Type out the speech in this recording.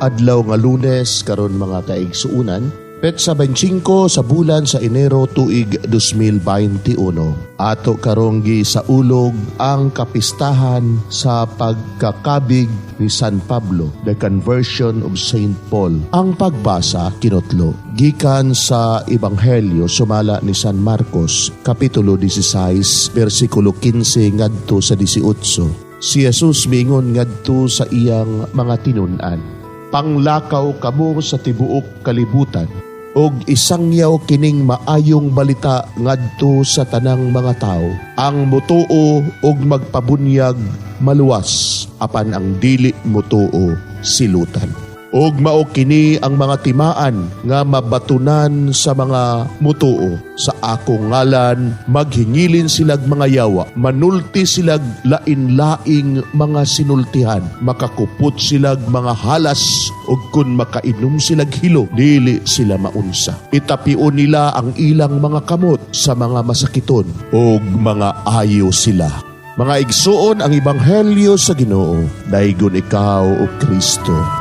Adlaw nga Lunes karon mga kaigsuunan, petsa 25 sa bulan sa Enero tuig 2021. Ato karong sa ulog ang kapistahan sa pagkakabig ni San Pablo, the conversion of Saint Paul. Ang pagbasa kinutlo gikan sa Ebanghelyo sumala ni San Marcos, kapitulo 16, versikulo 15 ngadto sa 18. Si Jesus miingon ngadto sa iyang mga tinud-an, "Panglakaw kamo sa tibuok kalibutan, og isangyaw kining maayong balita ngadto sa tanang mga tao. Ang mutuo og magpabunyag maluwas, apan ang dili mutuo silutan. Og mao kini ang mga timaan nga mabatunan sa mga mutuo. Sa akong ngalan maghingilin silag mga yawa, manulti silag lain-laing mga sinultihan, makakupot silag mga halas, og kun makainom silag hilo, dili sila maunsa. Itapion nila ang ilang mga kamot sa mga masakiton, og mga ayo sila." Mga igsuon ang Ebanghelyo sa Ginoo. Daygon ikaw, O Kristo.